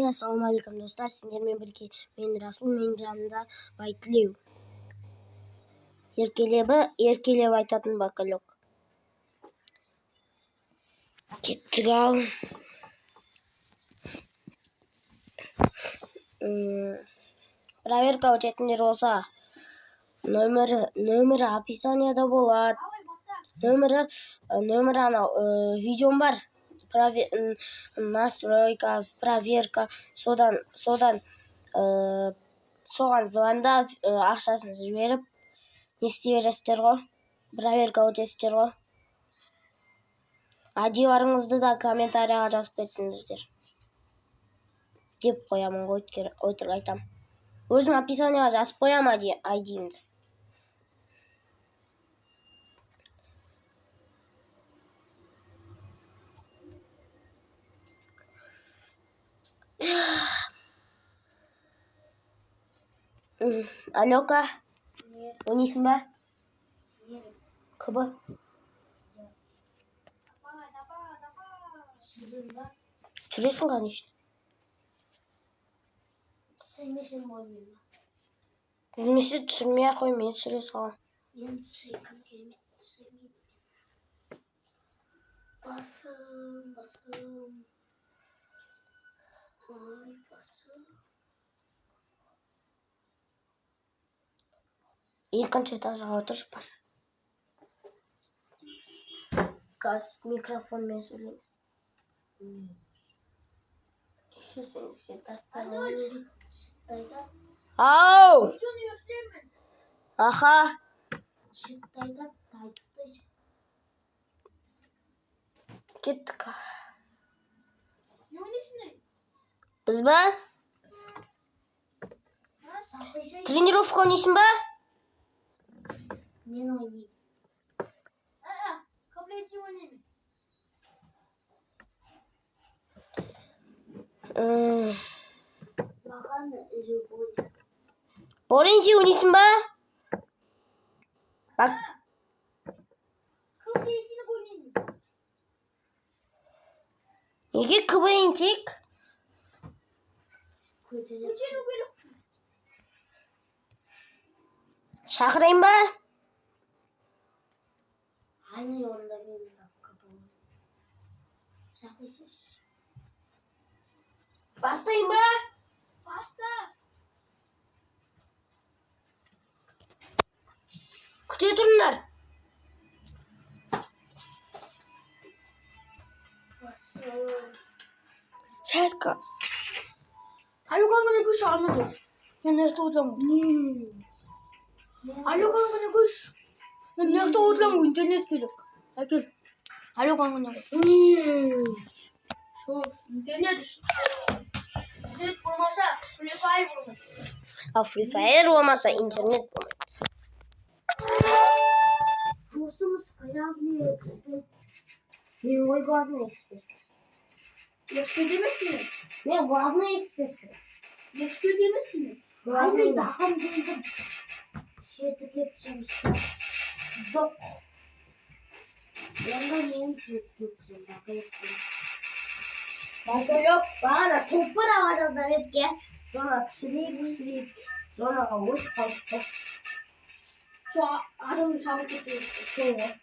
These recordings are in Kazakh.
Ассалаумағалейкум достар, сендермен бірге мен Расул, менің жанымда Байтілеу. Еркелеп айтатын бакалек. Кеттік ал. Проверка өтетіндер болса, нөмірі описанияда болады. Нөмірі анау видеом бар. Настройка, проверка, соған звондап ақшасын жіберіп не істей бересіздер ғой, проверка өтесіздер ғой. ID-ларыңызды да комментарияға жазып кетіңіздер деп қоямын ғой, өтірік айтам. Өзім описанияға жазып қоям ID-имді. Алёка, ойнайсың ба? Кыбы? Жүресің конечно. Түсірмесем ойнайын ба? Білмесе түсірмей-ақ қой, мен түсіре салам. Мен түсіргім келмейді, түсірмеймін. Басым. Ой, басым. Екінші этажға отырып бар. Қазір микрофонмен сөйлейміз. Еще сен тартпай Шыттайды. Ау! Аха! Шыттайды, тайды. Кеттік. Не ойнайсың? Біз ба? Тренировка ойнайсың ба? Мен ойнайым. Каблети ойнайым. Маған любой. Боренжи ойнайсың ба? Бак. Каблетini ойнайым. Неге КВН тек? Көтеру керек. Шақырайын ба? Айны орында менің тапқа болу. Шақырсыз. Бастайын ба? Баста. Күте тұрыңдар. Басым. Шәтка. Алёканың не күш анladı. Ben nefte oturamam. Alёканың ne күш. Ben nefte oturamam. İnternet gerek. Akıl. Alёканың ne күш. Şu internet iş. İnternet bulmasa Free Fire bulmaz. Free Fire olmasa internet bulmayız. Dostumuz ayağını ekspert. Ben o главный эксперт. Yakıştı demesin mi? Ben главный эксперт. Yakıştı demesin mi? Hayır daha mı dedim? Şirket geçeceğim işte. Dok. Yandan benim şirket geçeceğim. Бакалек бана топыр алacağız Davet'e. Sonra pişireyim. Sonra avuç kalkıp. Şu adamı çabuk tutuyor. Sonra.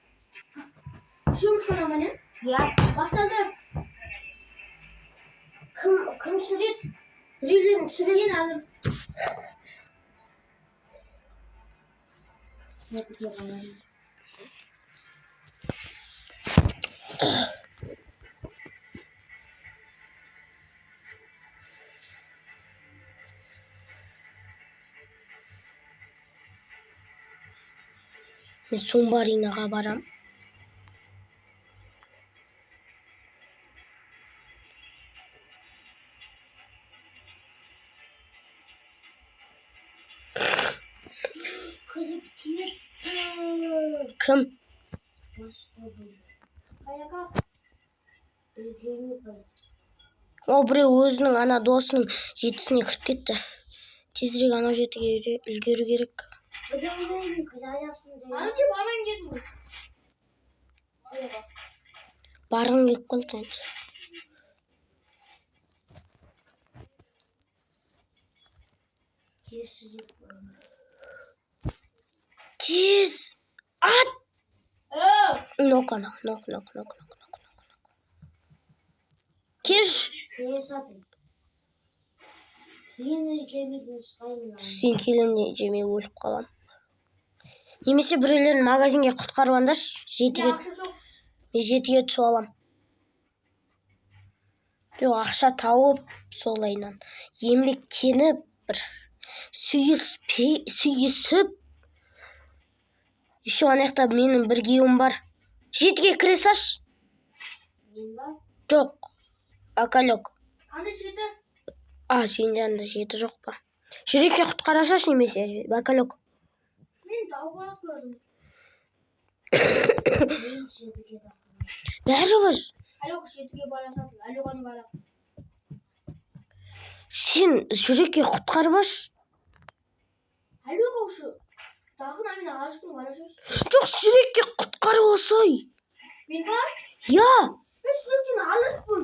Düşüyormuş bana ne? Ya Başladı. kim sürüyor? Birilerinin sürüyor. Yine aldım. Ben Sumbarinaga baram. Kim? O біреу өзінің ана досының жетісіне кіріп кетті. Тезірек ана жетіге үлгеру керек. Anca bana dedim. Барғың келіп қалды енді. Тез. Ат. Нок. Кеш. Сен келемде жемей өліп қалам. Немесе біреулерін магазинге құтқарып алыңдаршы. Жетіге түсіп алам. Жоқ, ақша тауып солайынан. Еңбектеніп бір сүйісіп. Еще анаяқта менің бір күйеуім бар. Жетіге кіре саш. Жоқ. Бакалек. Қандай жеті? Сен жанында жеті жоқ па? Жүрекке құтқарасаш немесе бакалек. Мен тауып аласың. Бәрі бар. Алёка жетіге барасың. Алёканы бара. Сен жүрекке құтқарып аш. Алёка ушу. Тағын мен ағашпен барасың. Жоқ, жүрекке құтқарып алсай. Мен бар? Я. Мен сүйектен алырпын.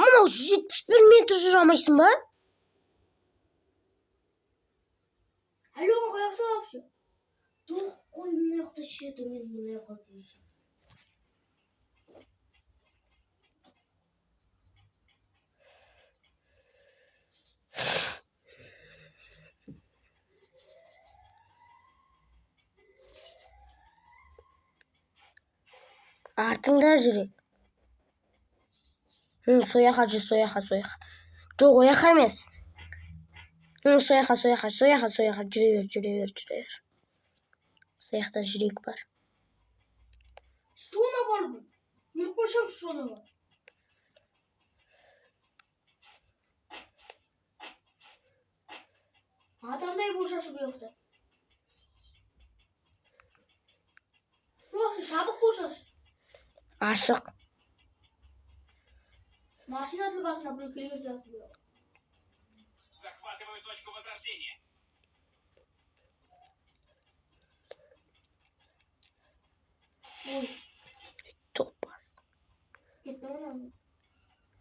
Мынау 71 метр жүре алмайсың ба? Алёка қояқса вообще. Тоқ қой мынақты шеті мен мынақты дейші. Артыңда жүрек. Сояқа жүр, сояқа. Жоқ, ояқа емес. Сояқа. Жүре бер. Сояқта жүрек бар. Шуна бар бұл. Мен қойшам шуна бар. Адамдай болшашы бұл жоқта. Жоқ, жабық болшашы. Ашық. Машина тылғасына бұл келген жасын бұл. Захватываю точку возрождения. Ой, Топас. кетті ма?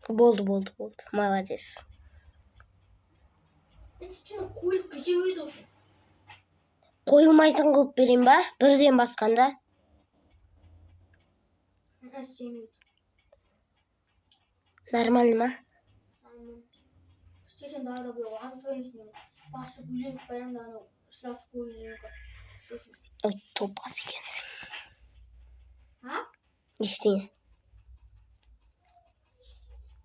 Болды. Молодец. Мен шын көлік күте өйді осы. Қойылмайтын қылып берем ба? Бірден басқанда. Нормально ма? Стешен daha da böyle azıcık işine başka büyük falan da şlaf koyuyor. Ой, топас екенсің. Ha? Ештеңе.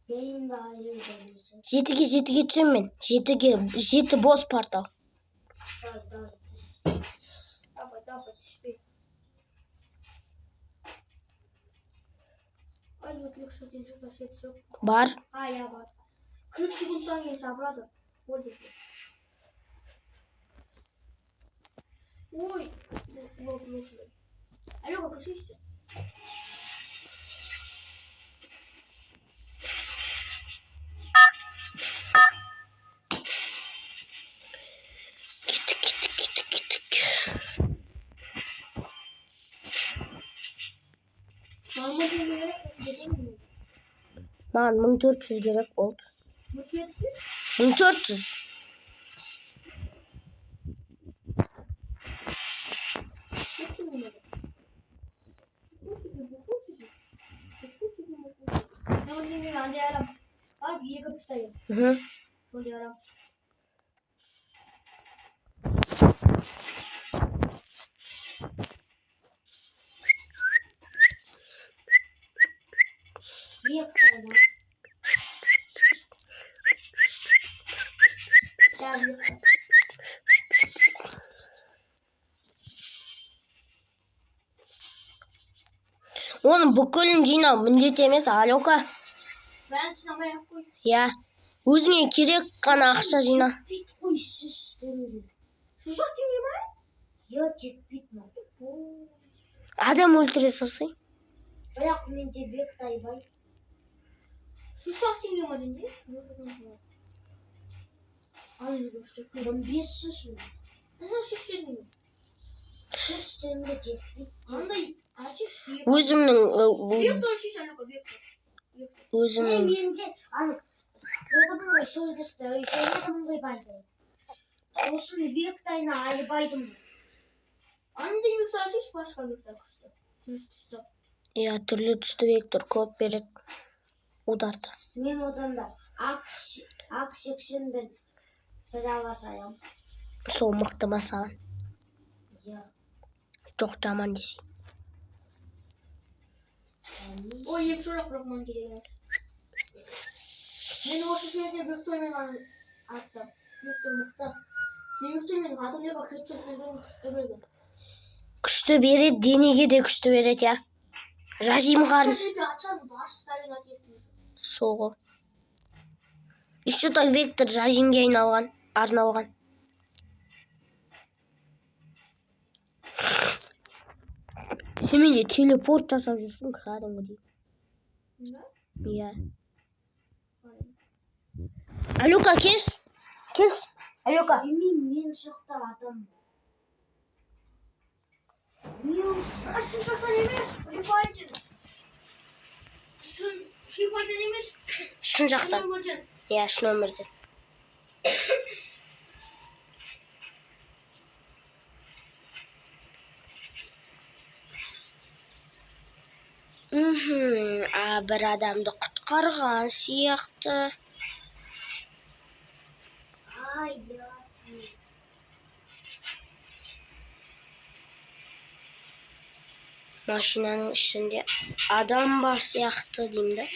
Benim de ayrı ödemesi. Жетіге түсем мен. Жеті бос портал. Давай, düşme. Ay yokluk şu zincir taşı çok. Бар. Ya var. 40 sekunddan geç abladı. Oldu. Oy. Yok. Alo bak şey işte. Gittik. Маған 1400 керек болды. 1400. Hı. Оның бүкілін жинау міндет емес, Алёка. Ben sinemaya koy. Я. Өзіңе керек қана ақша жина. Bit koy şiş demedi. Şu şartın gibi mi? Ya cek bitme. Адам өлтіре салсай. Ayak mence bek taybay. Şu şartın gibi mi dedi? Aynı dostum. Ben bir şiş mi? Aha şu şey mi? Şiş demedi cek bit. Anda açış gibi. Өзімнің Büyük doğru şey Alyoka büyük. өзімнің Mence hani. Zaten bunu şöyle de istiyor. Şöyle de bunu baydı. Сосын Вектайна айбайдым. Анда Виктор ашыш башка Виктор күштү. Түштү. Иә, түрлі түсті вектор көп берет ударды. Мен одан да ақ шекшен бір ала саям. Сол мықты ма саған? Иә. Жоқ, жаман десей. Ой, екі шорақ Рахман керек. Мен осы жерде Виктормен атсам. Виктор мықты. Мен Виктормен атымдегі кетчупмен күшті берді. Күшті берет, денеге де күшті берет, я. Жажим қарын. Соғы. Еще так вектор жажимге арналған. Сен менде телепорт жасап жүрсің, кәдімгідей. Иә. Алюка, кеш. Алюка. Мен шықты адам. Шын шақтан емес, Рифайден. Шын Рифайден емес. Шын жақтан. Иә, шын өмірден. Бір адамды құтқарған сияқты. Ай, ясын. Машинаның ішінде адам бар сияқты деймді.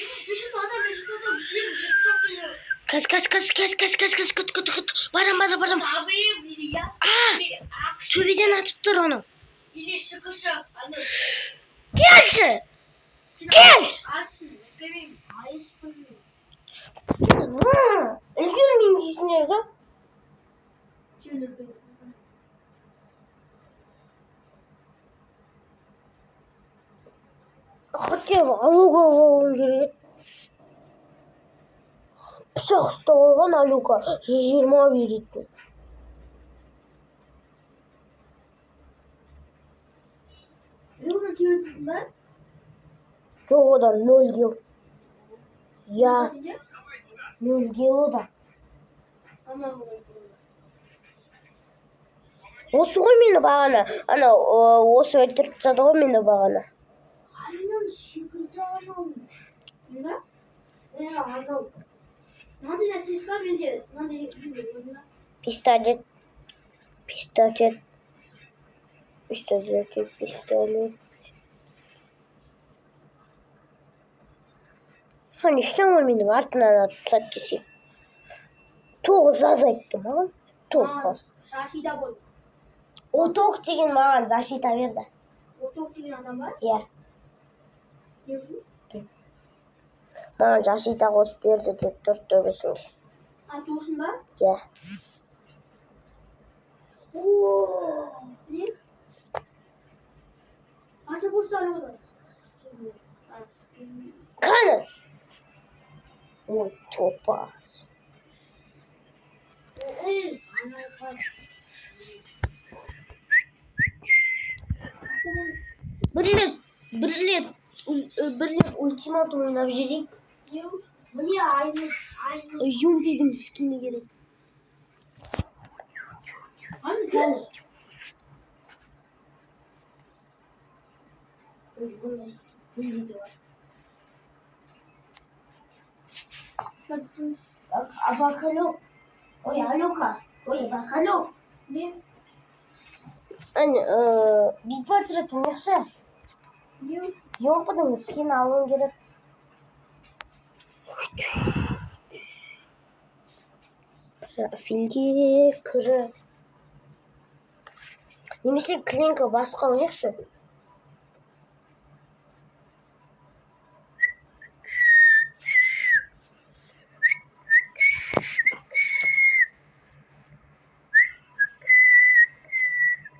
Кәс. Күт. Барам. Төбеден атып тұр оны. Келші! Үлгермеймін дейсіңдер да? Хотя Алюка болуым керек. Пышақ ұстап алған Алюка 120 беретін. Жоқ, одан 0 кил. Я 0 кил одан. Осы ғой мені бағана. Осы өлтіріп тастады ғой мені бағана. Aynen şıkıda anam. Ne? Anam. Надо на снежка везде. Надо видеть. Пистолет. Нешті менің артынан атып десе. 9 аз айтты маған. 9. Шашида бол. О, тоқ деген маған защита берді. Оток деген адам бар. Иә. Не үшін? Маған защита қосып берді деп тұр төбесінде. Тоғышын бар? Иә. Не? Қанша боштары olur? Қаны? Ой, топас. Бір рет ультиматум ойнап жүрейік. Мне aynen. Юмпидің скині керек. Hangi? Бакалю. Ой, Алюка. Ой, бакалю. Ne? Битва түрі тұмықшы. Ne? Юмпидің скині алуын керек. Профильге кірі. Немесе клинка басқа ойнақшы.